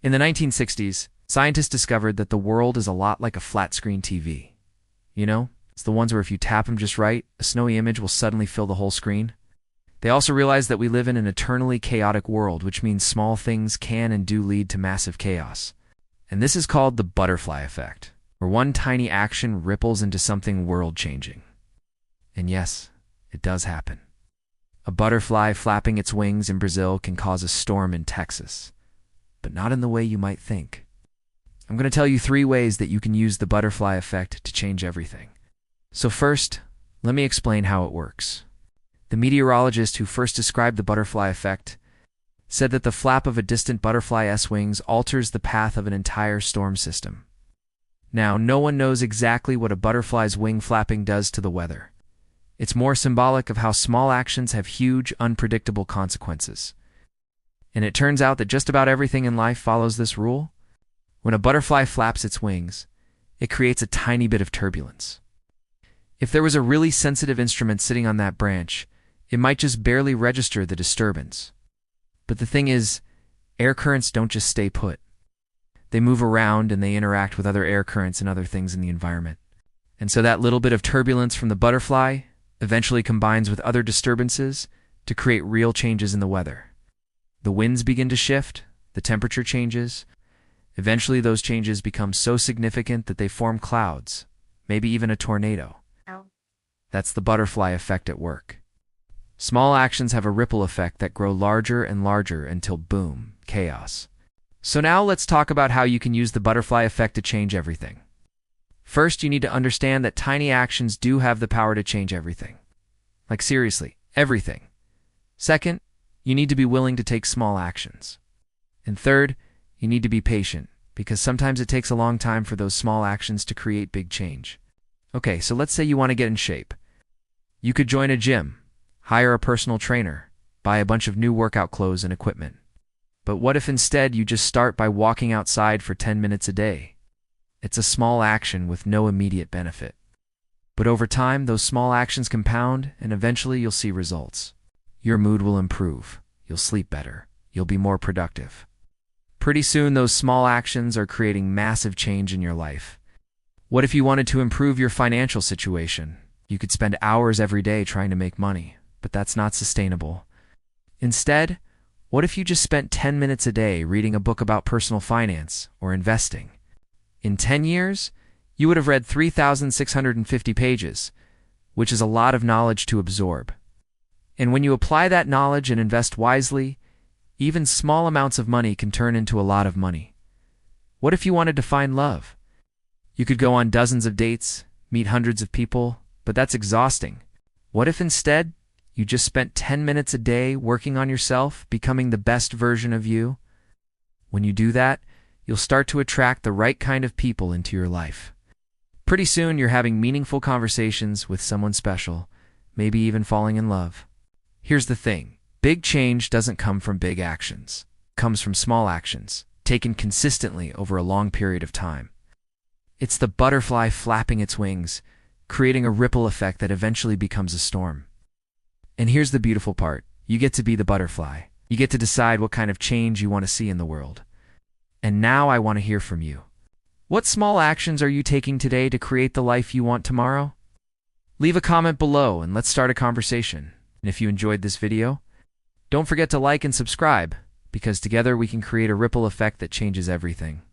In the 1960s, scientists discovered that the world is a lot like a flat-screen TV. You know, it's the ones where if you tap them just right, a snowy image will suddenly fill the whole screen. They also realized that we live in an eternally chaotic world, which means small things can and do lead to massive chaos. And this is called the butterfly effect, where one tiny action ripples into something world-changing. And yes, it does happen. A butterfly flapping its wings in Brazil can cause a storm in Texas, but not in the way you might think. I'm going to tell you 3 ways that you can use the butterfly effect to change everything. So first, let me explain how it works. The meteorologist who first described the butterfly effect said that the flap of a distant butterfly's wings alters the path of an entire storm system. Now, no one knows exactly what a butterfly's wing flapping does to the weather. It's more symbolic of how small actions have huge, unpredictable consequences. And it turns out that just about everything in life follows this rule. When a butterfly flaps its wings, it creates a tiny bit of turbulence. If there was a really sensitive instrument sitting on that branch, it might just barely register the disturbance. But the thing is, air currents don't just stay put. They move around and they interact with other air currents and other things in the environment. And so that little bit of turbulence from the butterfly eventually combines with other disturbances to create real changes in the weather. The winds begin to shift, the temperature changes. Eventually those changes become so significant that they form clouds, maybe even a tornado. That's the butterfly effect at work. Small actions have a ripple effect that grow larger and larger until boom, chaos. So now let's talk about how you can use the butterfly effect to change everything. First, you need to understand that tiny actions do have the power to change everything. Like seriously, everything. Second, you need to be willing to take small actions. And third, you need to be patient, because sometimes it takes a long time for those small actions to create big change. Okay, so let's say you want to get in shape. You could join a gym, hire a personal trainer, buy a bunch of new workout clothes and equipment. But what if instead you just start by walking outside for 10 minutes a day? It's a small action with no immediate benefit. But over time, those small actions compound, and eventually you'll see results. Your mood will improve, you'll sleep better, you'll be more productive. Pretty soon, those small actions are creating massive change in your life. What if you wanted to improve your financial situation? You could spend hours every day trying to make money, but that's not sustainable. Instead, what if you just spent 10 minutes a day reading a book about personal finance or investing? In 10 years, you would have read 3,650 pages, which is a lot of knowledge to absorb. And when you apply that knowledge and invest wisely, even small amounts of money can turn into a lot of money. What if you wanted to find love? You could go on dozens of dates, meet hundreds of people, but that's exhausting. What if instead, you just spent 10 minutes a day working on yourself, becoming the best version of you? When you do that, you'll start to attract the right kind of people into your life. Pretty soon, you're having meaningful conversations with someone special, maybe even falling in love. Here's the thing. Big change doesn't come from big actions. It comes from small actions, taken consistently over a long period of time. It's the butterfly flapping its wings, creating a ripple effect that eventually becomes a storm. And here's the beautiful part. You get to be the butterfly. You get to decide what kind of change you want to see in the world. And now I want to hear from you. What small actions are you taking today to create the life you want tomorrow? Leave a comment below and let's start a conversation. And if you enjoyed this video, don't forget to like and subscribe, because together we can create a ripple effect that changes everything.